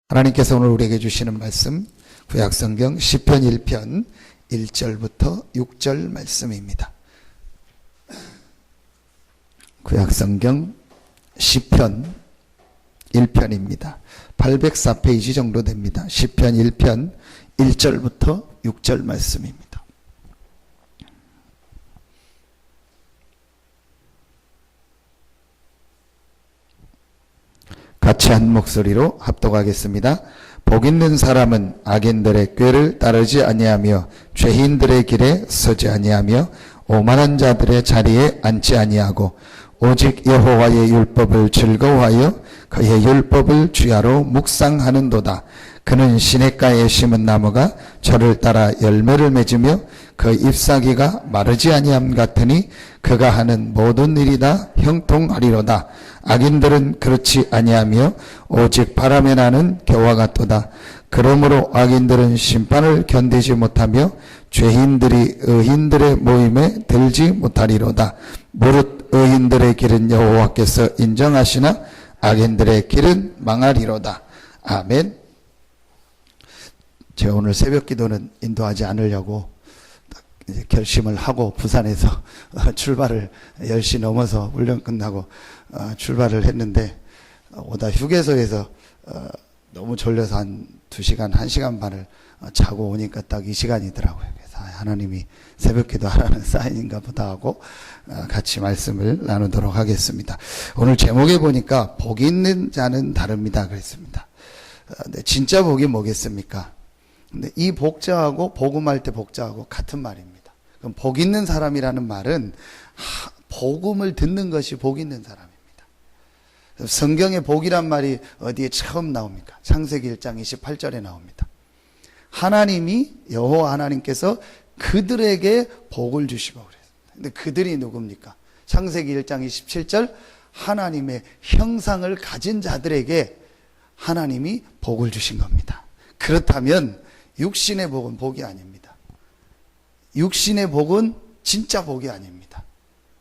하나님께서 오늘 우리에게 주시는 말씀 구약성경 시편 1편 1절부터 6절 말씀입니다. 구약성경 시편 1편입니다. 804페이지 정도 됩니다. 시편 1편 1절부터 6절 말씀입니다. 같이 한 목소리로 합독하겠습니다. 복 있는 사람은 악인들의 꾀를 따르지 아니하며 죄인들의 길에 서지 아니하며 오만한 자들의 자리에 앉지 아니하고 오직 여호와의 율법을 즐거워하여 그의 율법을 주야로 묵상하는도다. 그는 시냇가에 심은 나무가 저를 따라 열매를 맺으며 그 잎사귀가 마르지 아니함 같으니 그가 하는 모든 일이 다 형통하리로다. 악인들은 그렇지 아니하며 오직 바람에 나는 겨와 같도다. 그러므로 악인들은 심판을 견디지 못하며 죄인들이 의인들의 모임에 들지 못하리로다. 무릇 의인들의 길은 여호와께서 인정하시나 악인들의 길은 망하리로다. 아멘. 제가 오늘 새벽 기도는 인도하지 않으려고 이제 결심을 하고 부산에서 출발을 10시 넘어서 훈련 끝나고 출발을 했는데 오다 휴게소에서 너무 졸려서 한 2시간, 1시간 반을 자고 오니까 딱 이 시간이더라고요. 그래서 하나님이 새벽 기도하라는 사인인가 보다 하고 같이 말씀을 나누도록 하겠습니다. 오늘 제목에 보니까 복이 있는 자는 다릅니다 그랬습니다. 근데 진짜 복이 뭐겠습니까? 근데 이 복자하고 복음할 때 복자하고 같은 말입니다. 그럼 복 있는 사람이라는 말은 복음을 듣는 것이 복 있는 사람입니다. 성경에 복이란 말이 어디에 처음 나옵니까? 창세기 1장 28절에 나옵니다. 하나님이 여호와 하나님께서 그들에게 복을 주시고 그랬어요. 근데 그들이 누굽니까? 창세기 1장 27절 하나님의 형상을 가진 자들에게 하나님이 복을 주신 겁니다. 그렇다면 육신의 복은 복이 아닙니다. 육신의 복은 진짜 복이 아닙니다.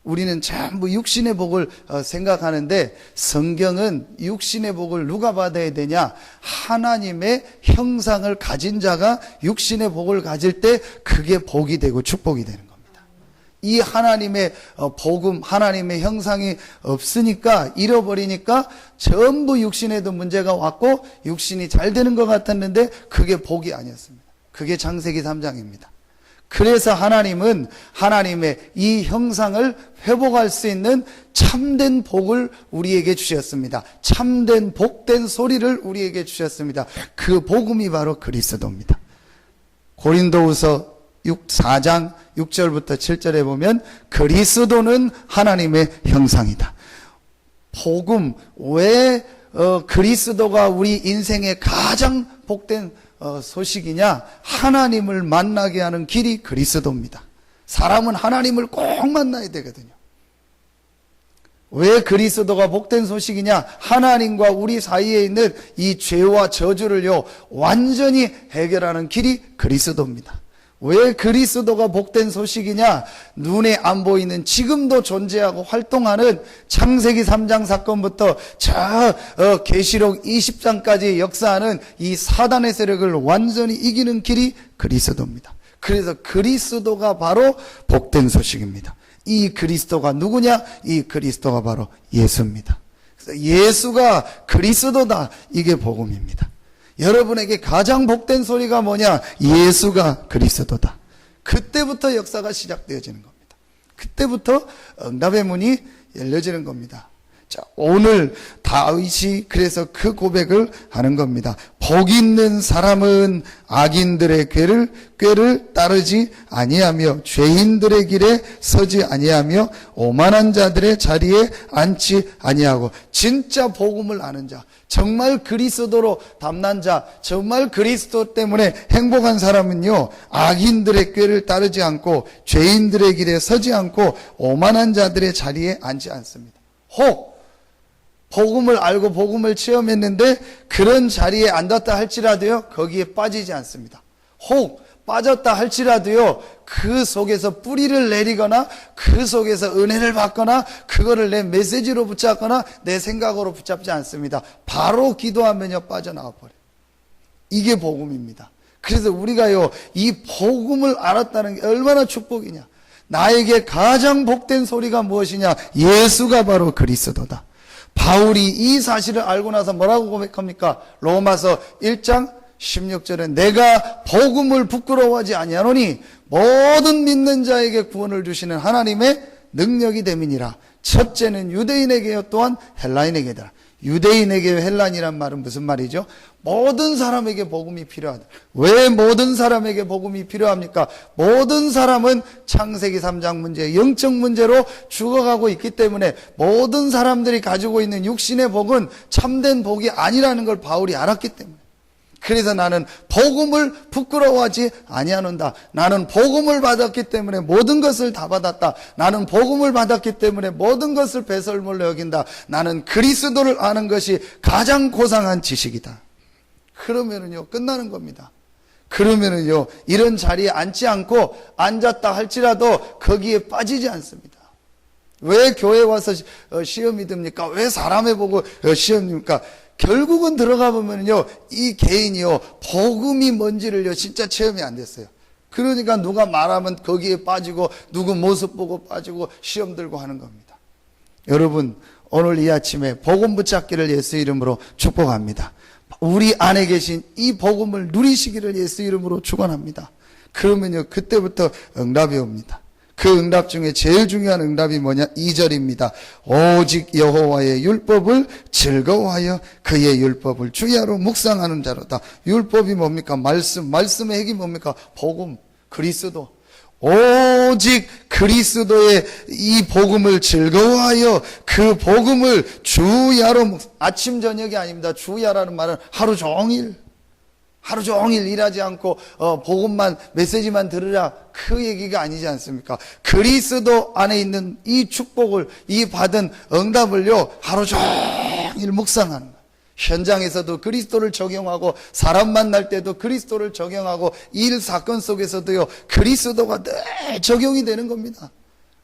우리는 전부 육신의 복을 생각하는데 성경은 육신의 복을 누가 받아야 되냐? 하나님의 형상을 가진 자가 육신의 복을 가질 때 그게 복이 되고 축복이 되는 겁니다. 이 하나님의 복음, 하나님의 형상이 없으니까 잃어버리니까 전부 육신에도 문제가 왔고 육신이 잘 되는 것 같았는데 그게 복이 아니었습니다. 그게 창세기 3장입니다. 그래서 하나님은 하나님의 이 형상을 회복할 수 있는 참된 복을 우리에게 주셨습니다. 참된 복된 소리를 우리에게 주셨습니다. 그 복음이 바로 그리스도입니다. 고린도후서 4장 6절부터 7절에 보면 그리스도는 하나님의 형상이다. 복음, 왜 그리스도가 우리 인생의 가장 복된 소식이냐? 하나님을 만나게 하는 길이 그리스도입니다. 사람은 하나님을 꼭 만나야 되거든요. 왜 그리스도가 복된 소식이냐? 하나님과 우리 사이에 있는 이 죄와 저주를요 완전히 해결하는 길이 그리스도입니다. 왜 그리스도가 복된 소식이냐? 눈에 안 보이는 지금도 존재하고 활동하는 창세기 3장 사건부터 계시록 20장까지 역사하는 이 사단의 세력을 완전히 이기는 길이 그리스도입니다. 그래서 그리스도가 바로 복된 소식입니다. 이 그리스도가 누구냐? 이 그리스도가 바로 예수입니다. 그래서 예수가 그리스도다. 이게 복음입니다. 여러분에게 가장 복된 소리가 뭐냐? 예수가 그리스도다. 그때부터 역사가 시작되어지는 겁니다. 그때부터 응답의 문이 열려지는 겁니다. 자, 오늘 다윗이 그래서 그 고백을 하는 겁니다. 복 있는 사람은 악인들의 꾀를 따르지 아니하며 죄인들의 길에 서지 아니하며 오만한 자들의 자리에 앉지 아니하고 진짜 복음을 아는 자, 정말 그리스도로 담난 자, 정말 그리스도 때문에 행복한 사람은요 악인들의 꾀를 따르지 않고 죄인들의 길에 서지 않고 오만한 자들의 자리에 앉지 않습니다. 혹 복음을 알고 복음을 체험했는데 그런 자리에 앉았다 할지라도요 거기에 빠지지 않습니다. 혹 빠졌다 할지라도요 그 속에서 뿌리를 내리거나 그 속에서 은혜를 받거나 그거를 내 메시지로 붙잡거나 내 생각으로 붙잡지 않습니다. 바로 기도하면요 빠져나와 버려요. 이게 복음입니다. 그래서 우리가요, 이 복음을 알았다는 게 얼마나 축복이냐. 나에게 가장 복된 소리가 무엇이냐? 예수가 바로 그리스도다. 바울이 이 사실을 알고 나서 뭐라고 고백합니까? 로마서 1장 16절에 내가 복음을 부끄러워하지 아니하노니 모든 믿는 자에게 구원을 주시는 하나님의 능력이 됨이니라. 첫째는 유대인에게요, 또한 헬라인에게다. 유대인에게 헬라인이란 말은 무슨 말이죠? 모든 사람에게 복음이 필요하다. 왜 모든 사람에게 복음이 필요합니까? 모든 사람은 창세기 3장 문제, 영적 문제로 죽어가고 있기 때문에 모든 사람들이 가지고 있는 육신의 복은 참된 복이 아니라는 걸 바울이 알았기 때문에, 그래서 나는 복음을 부끄러워하지 아니하는다. 나는 복음을 받았기 때문에 모든 것을 다 받았다. 나는 복음을 받았기 때문에 모든 것을 배설물로 여긴다. 나는 그리스도를 아는 것이 가장 고상한 지식이다. 그러면은요, 끝나는 겁니다. 그러면은요, 이런 자리에 앉지 않고 앉았다 할지라도 거기에 빠지지 않습니다. 왜 교회 와서 시험이 듭니까? 왜 사람의 보고 시험입니까? 결국은 들어가 보면요, 이 개인이요, 복음이 뭔지를요, 진짜 체험이 안 됐어요. 그러니까 누가 말하면 거기에 빠지고, 누구 모습 보고 빠지고, 시험 들고 하는 겁니다. 여러분, 오늘 이 아침에 복음 붙잡기를 예수 이름으로 축복합니다. 우리 안에 계신 이 복음을 누리시기를 예수 이름으로 축원합니다. 그러면요, 그때부터 응답이 옵니다. 그 응답 중에 제일 중요한 응답이 뭐냐? 2절입니다. 오직 여호와의 율법을 즐거워하여 그의 율법을 주야로 묵상하는 자로다. 율법이 뭡니까? 말씀의 핵이 뭡니까? 복음, 그리스도. 오직 그리스도의 이 복음을 즐거워하여 그 복음을 주야로, 아침 저녁이 아닙니다. 주야라는 말은 하루 종일 일하지 않고 복음만, 메시지만 들으라, 그 얘기가 아니지 않습니까? 그리스도 안에 있는 이 축복을, 이 받은 응답을요, 하루 종일 묵상하는 거예요. 현장에서도 그리스도를 적용하고, 사람 만날 때도 그리스도를 적용하고, 일 사건 속에서도요, 그리스도가 늘 적용이 되는 겁니다.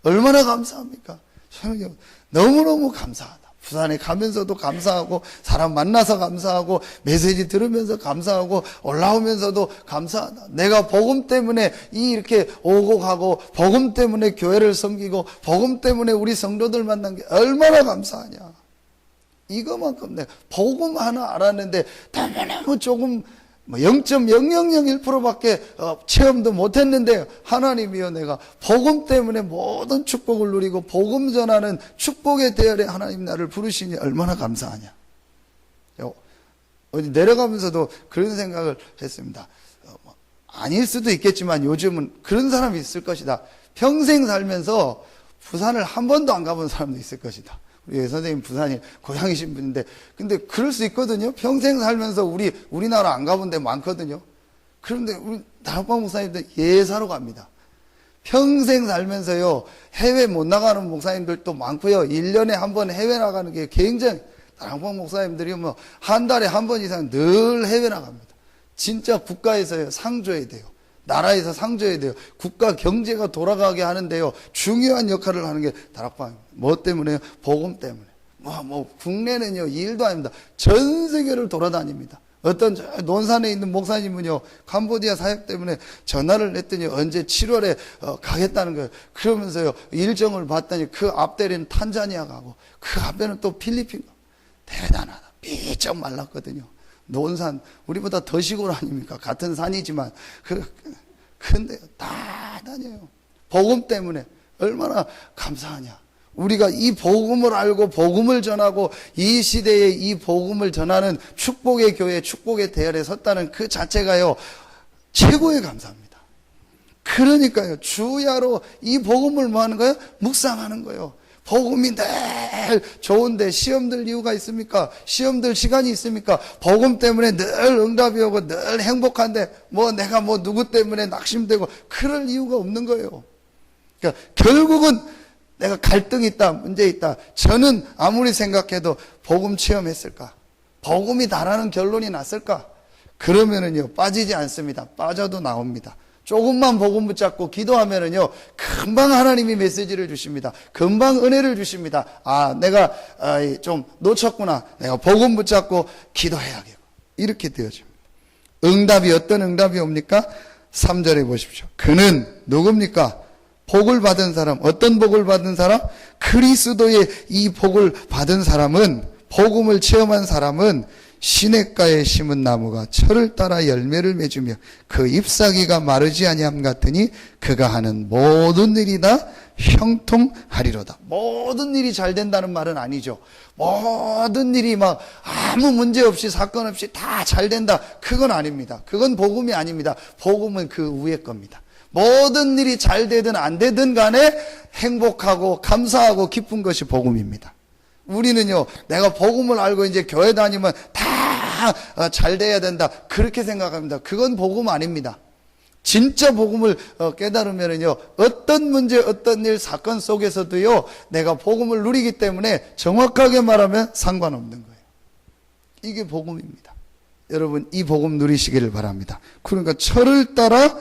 얼마나 감사합니까? 저는 너무너무 감사하다. 부산에 가면서도 감사하고, 사람 만나서 감사하고, 메시지 들으면서 감사하고, 올라오면서도 감사하다. 내가 복음 때문에 이렇게 오고 가고, 복음 때문에 교회를 섬기고, 복음 때문에 우리 성도들 만난 게 얼마나 감사하냐. 이거만큼 내가 복음 하나 알았는데 너무너무 조금 0.0001%밖에 체험도 못했는데, 하나님이여, 내가 복음 때문에 모든 축복을 누리고 복음 전하는 축복의 대열에 하나님 나를 부르시니 얼마나 감사하냐. 어디 내려가면서도 그런 생각을 했습니다. 아닐 수도 있겠지만 요즘은 그런 사람이 있을 것이다. 평생 살면서 부산을 한 번도 안 가본 사람도 있을 것이다. 우리 선생님 부산이 고향이신 분인데, 근데 그럴 수 있거든요. 평생 살면서 우리나라 안 가본 데 많거든요. 그런데 우리 다락방 목사님들 예사로 갑니다. 평생 살면서요, 해외 못 나가는 목사님들도 많고요. 1년에 한 번 해외 나가는 게 굉장히, 다락방 목사님들이 뭐 한 달에 한 번 이상 늘 해외 나갑니다. 진짜 국가에서요, 상 줘야 돼요. 나라에서 상 줘야 돼요. 국가 경제가 돌아가게 하는데요, 중요한 역할을 하는 게 다락방입니다. 뭐 때문에요? 복음 때문에. 국내는요, 일도 아닙니다. 전 세계를 돌아다닙니다. 어떤 논산에 있는 목사님은요, 캄보디아 사역 때문에 전화를 했더니 언제 7월에 가겠다는 거예요. 그러면서요, 일정을 봤더니 그 앞대리는 탄자니아 가고, 그 앞에는 또 필리핀 가고. 대단하다. 삐쩍 말랐거든요. 논산, 우리보다 더 시골 아닙니까? 같은 산이지만, 근데 다 다녀요. 복음 때문에 얼마나 감사하냐. 우리가 이 복음을 알고 복음을 전하고 이 시대에 이 복음을 전하는 축복의 교회, 축복의 대열에 섰다는 그 자체가요, 최고의 감사합니다. 그러니까요, 주야로 이 복음을 뭐 하는 거예요? 묵상하는 거예요. 복음이 늘 좋은데 시험들 이유가 있습니까? 시험들 시간이 있습니까? 복음 때문에 늘 응답이 오고 늘 행복한데 내가 누구 때문에 낙심되고 그럴 이유가 없는 거예요. 그러니까 결국은 내가 갈등이 있다, 문제 있다. 저는 아무리 생각해도 복음 체험했을까? 복음이 다라는 결론이 났을까? 그러면은요, 빠지지 않습니다. 빠져도 나옵니다. 조금만 복음 붙잡고 기도하면은요, 금방 하나님이 메시지를 주십니다. 금방 은혜를 주십니다. 내가 좀 놓쳤구나. 내가 복음 붙잡고 기도해야겠고. 이렇게 되어집니다. 응답이 어떤 응답이 옵니까? 3절에 보십시오. 그는 누굽니까? 복을 받은 사람. 어떤 복을 받은 사람? 그리스도의 이 복을 받은 사람은, 복음을 체험한 사람은 시냇가에 심은 나무가 철을 따라 열매를 맺으며 그 잎사귀가 마르지 아니함 같으니 그가 하는 모든 일이 다 형통하리로다. 모든 일이 잘 된다는 말은 아니죠. 모든 일이 막 아무 문제 없이 사건 없이 다 잘 된다, 그건 아닙니다. 그건 복음이 아닙니다. 복음은 그 위의 겁니다. 모든 일이 잘 되든 안 되든 간에 행복하고 감사하고 기쁜 것이 복음입니다. 우리는요, 내가 복음을 알고 이제 교회 다니면 다 잘 돼야 된다, 그렇게 생각합니다. 그건 복음 아닙니다. 진짜 복음을 깨달으면요, 어떤 문제, 어떤 일, 사건 속에서도요, 내가 복음을 누리기 때문에 정확하게 말하면 상관없는 거예요. 이게 복음입니다. 여러분, 이 복음 누리시기를 바랍니다. 그러니까 철을 따라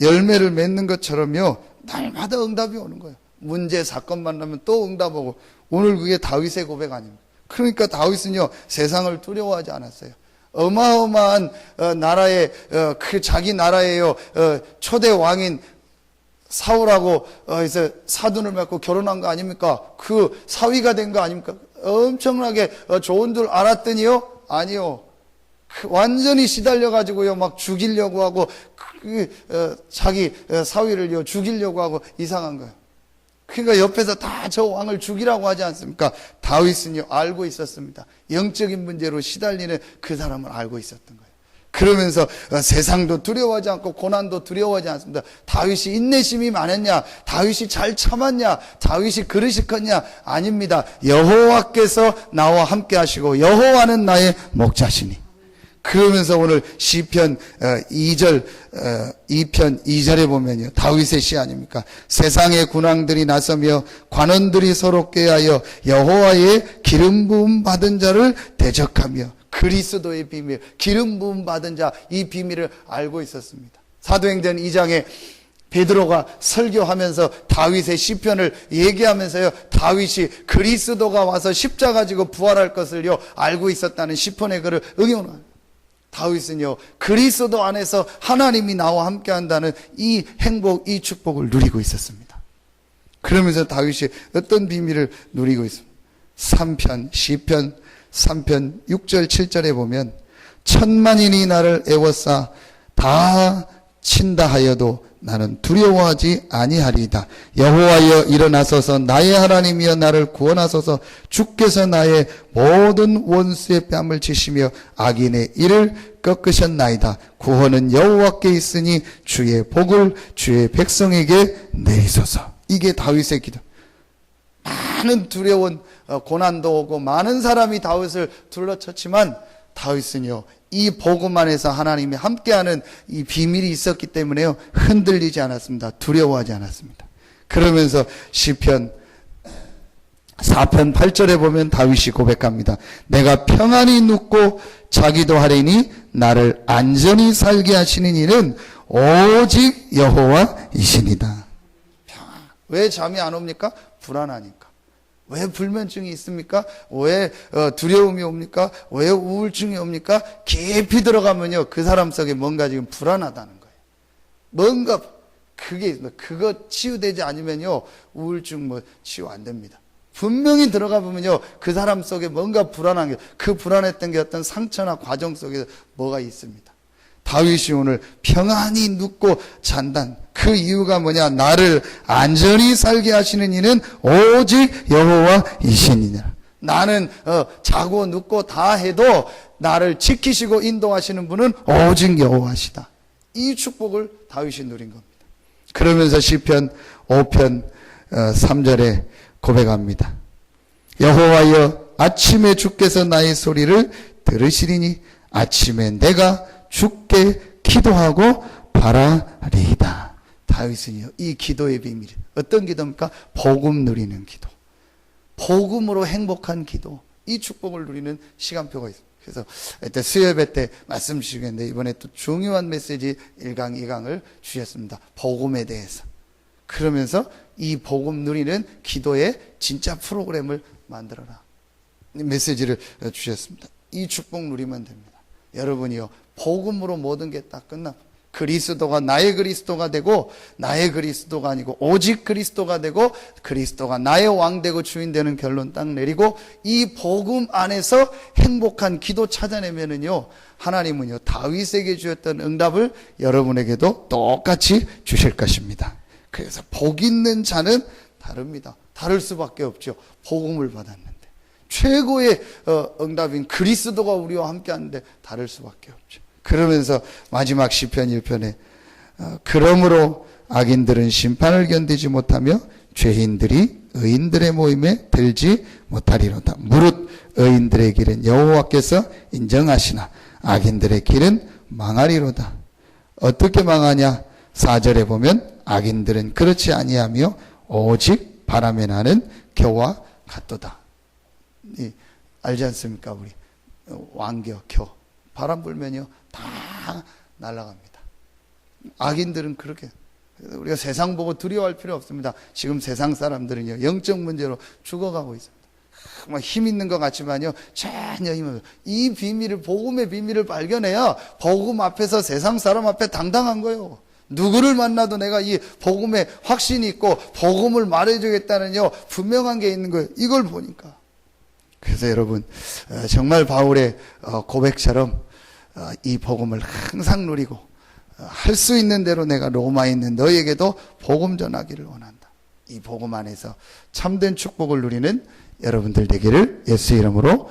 열매를 맺는 것처럼요, 날마다 응답이 오는 거예요. 문제, 사건 만나면 또 응답 오고. 오늘 그게 다윗의 고백 아닙니까? 그러니까 다윗은요, 세상을 두려워하지 않았어요. 어마어마한 나라의 그 자기 나라에요, 초대 왕인 사울하고 이제 사돈을 맺고 결혼한 거 아닙니까? 그 사위가 된 거 아닙니까? 엄청나게 좋은 줄 알았더니요, 아니요, 완전히 시달려 가지고요, 막 죽이려고 하고 자기 사위를요 죽이려고 하고 이상한 거예요. 그러니까 옆에서 다 저 왕을 죽이라고 하지 않습니까? 다윗은요, 알고 있었습니다. 영적인 문제로 시달리는 그 사람을 알고 있었던 거예요. 그러면서 세상도 두려워하지 않고 고난도 두려워하지 않습니다. 다윗이 인내심이 많았냐? 다윗이 잘 참았냐? 다윗이 그릇이 컸냐? 아닙니다. 여호와께서 나와 함께 하시고 여호와는 나의 목자시니. 그러면서 오늘 시편 2편 2절에 보면요, 다윗의 시 아닙니까? 세상의 군왕들이 나서며 관원들이 서로 꾀하여 여호와의 기름 부음 받은 자를 대적하며, 그리스도의 비밀, 기름 부음 받은 자, 이 비밀을 알고 있었습니다. 사도행전 2장에 베드로가 설교하면서 다윗의 시편을 얘기하면서요, 다윗이 그리스도가 와서 십자가 지고 부활할 것을요 알고 있었다는 시편의 글을 응용합니다. 다윗은요, 그리스도 안에서 하나님이 나와 함께 한다는 이 행복, 이 축복을 누리고 있었습니다. 그러면서 다윗이 어떤 비밀을 누리고 있습니다. 시편 3편 6절 7절에 보면 천만인이 나를 애워싸 다 친다 하여도 나는 두려워하지 아니하리이다. 여호와여 일어나소서, 나의 하나님이여 나를 구원하소서. 주께서 나의 모든 원수의 뺨을 치시며 악인의 이를 꺾으셨나이다. 구원은 여호와께 있으니 주의 복을 주의 백성에게 내리소서. 이게 다윗의 기도. 많은 두려운 고난도 오고 많은 사람이 다윗을 둘러쳤지만 다윗은요, 이 복음 안에서 하나님이 함께하는 이 비밀이 있었기 때문에요, 흔들리지 않았습니다. 두려워하지 않았습니다. 그러면서 시편 4편 8절에 보면 다윗이 고백합니다. 내가 평안히 눕고 자기도 하리니 나를 안전히 살게 하시는 이는 오직 여호와이시니라. 평안. 왜 잠이 안 옵니까? 불안하니까. 왜 불면증이 있습니까? 왜 두려움이 옵니까? 왜 우울증이 옵니까? 깊이 들어가면요, 그 사람 속에 뭔가 지금 불안하다는 거예요. 뭔가 그게 있습니다. 그거 치유되지 않으면요, 우울증 치유 안 됩니다. 분명히 들어가 보면요, 그 사람 속에 뭔가 불안한 게, 그 불안했던 게 어떤 상처나 과정 속에 뭐가 있습니다. 다윗이 오늘 평안히 눕고 잔단, 그 이유가 뭐냐? 나를 안전히 살게 하시는 이는 오직 여호와이시니라. 나는 자고 눕고 다 해도 나를 지키시고 인도하시는 분은 오직 여호와시다. 이 축복을 다윗이 누린 겁니다. 그러면서 시편 5편 3절에 고백합니다. 여호와여 아침에 주께서 나의 소리를 들으시리니 아침에 내가 주께 기도하고 바라리이다. 다윗은요, 이 기도의 비밀, 어떤 기도입니까? 복음 누리는 기도, 복음으로 행복한 기도, 이 축복을 누리는 시간표가 있습니다. 그래서 이때 수요예배 때 말씀 주시겠는데, 이번에 또 중요한 메시지 1강 2강을 주셨습니다. 복음에 대해서. 그러면서 이 복음 누리는 기도의 진짜 프로그램을 만들어라, 메시지를 주셨습니다. 이 축복 누리면 됩니다. 여러분이요, 복음으로 모든 게 딱 끝나. 그리스도가 나의 그리스도가 되고 나의 그리스도가 아니고 오직 그리스도가 되고 그리스도가 나의 왕 되고 주인 되는 결론 딱 내리고 이 복음 안에서 행복한 기도 찾아내면은요, 하나님은요 다윗에게 주었던 응답을 여러분에게도 똑같이 주실 것입니다. 그래서 복 있는 자는 다릅니다. 다를 수밖에 없죠. 복음을 받았는데 최고의 응답인 그리스도가 우리와 함께 하는데 다를 수밖에 없죠. 그러면서 마지막 시편 1편에 그러므로 악인들은 심판을 견디지 못하며 죄인들이 의인들의 모임에 들지 못하리로다. 무릇 의인들의 길은 여호와께서 인정하시나 악인들의 길은 망하리로다. 어떻게 망하냐? 4절에 보면 악인들은 그렇지 아니하며 오직 바람에 나는 겨와 같도다. 알지 않습니까? 우리 왕겨, 겨. 바람 불면요 다 날아갑니다. 악인들은 그렇게, 우리가 세상 보고 두려워할 필요 없습니다. 지금 세상 사람들은요 영적 문제로 죽어가고 있습니다. 막 힘 있는 것 같지만요 전혀 힘 없어요. 이 비밀을, 복음의 비밀을 발견해야 복음 앞에서 세상 사람 앞에 당당한 거예요. 누구를 만나도 내가 이 복음에 확신이 있고 복음을 말해주겠다는요 분명한 게 있는 거예요. 이걸 보니까. 그래서 여러분 정말 바울의 고백처럼 이 복음을 항상 누리고 할 수 있는 대로 내가 로마에 있는 너희에게도 복음 전하기를 원한다. 이 복음 안에서 참된 축복을 누리는 여러분들 되기를 예수 이름으로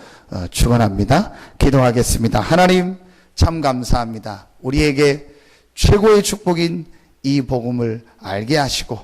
축원합니다. 기도하겠습니다. 하나님 참 감사합니다. 우리에게 최고의 축복인 이 복음을 알게 하시고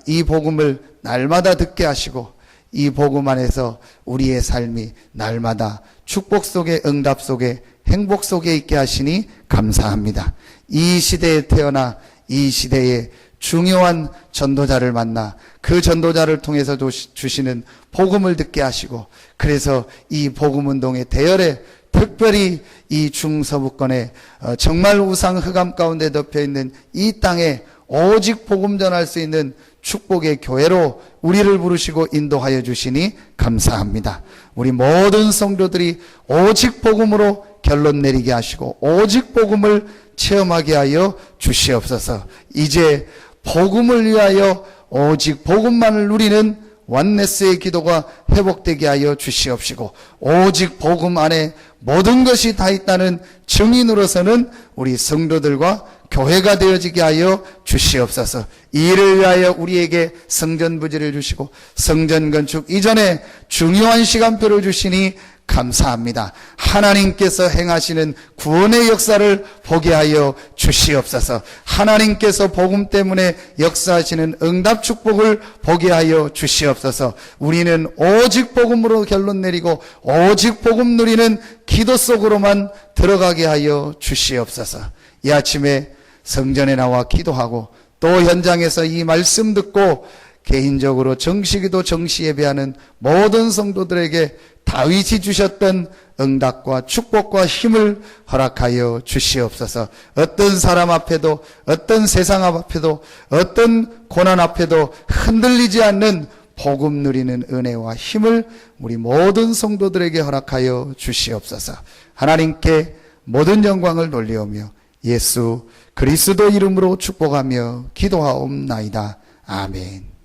이 복음을 날마다 듣게 하시고 이 복음 안에서 우리의 삶이 날마다 축복 속에, 응답 속에, 행복 속에 있게 하시니 감사합니다. 이 시대에 태어나 이 시대에 중요한 전도자를 만나 그 전도자를 통해서 주시는 복음을 듣게 하시고, 그래서 이 복음운동의 대열에 특별히 이 중서부권에 정말 우상 흑암 가운데 덮여있는 이 땅에 오직 복음 전할 수 있는 축복의 교회로 우리를 부르시고 인도하여 주시니 감사합니다. 우리 모든 성도들이 오직 복음으로 결론 내리게 하시고 오직 복음을 체험하게 하여 주시옵소서. 이제 복음을 위하여 오직 복음만을 누리는 원네스의 기도가 회복되게 하여 주시옵시고, 오직 복음 안에 모든 것이 다 있다는 증인으로서는 우리 성도들과 교회가 되어지게 하여 주시옵소서. 이 일을 위하여 우리에게 성전 부지를 주시고 성전 건축 이전에 중요한 시간표를 주시니 감사합니다. 하나님께서 행하시는 구원의 역사를 보게 하여 주시옵소서. 하나님께서 복음 때문에 역사하시는 응답 축복을 보게 하여 주시옵소서. 우리는 오직 복음으로 결론 내리고 오직 복음 누리는 기도 속으로만 들어가게 하여 주시옵소서. 이 아침에 성전에 나와 기도하고 또 현장에서 이 말씀 듣고 개인적으로 정시기도 정시예배하는 모든 성도들에게 다윗이 주셨던 응답과 축복과 힘을 허락하여 주시옵소서. 어떤 사람 앞에도, 어떤 세상 앞에도, 어떤 고난 앞에도 흔들리지 않는 복음 누리는 은혜와 힘을 우리 모든 성도들에게 허락하여 주시옵소서. 하나님께 모든 영광을 돌리오며 예수 그리스도 이름으로 축복하며 기도하옵나이다. 아멘.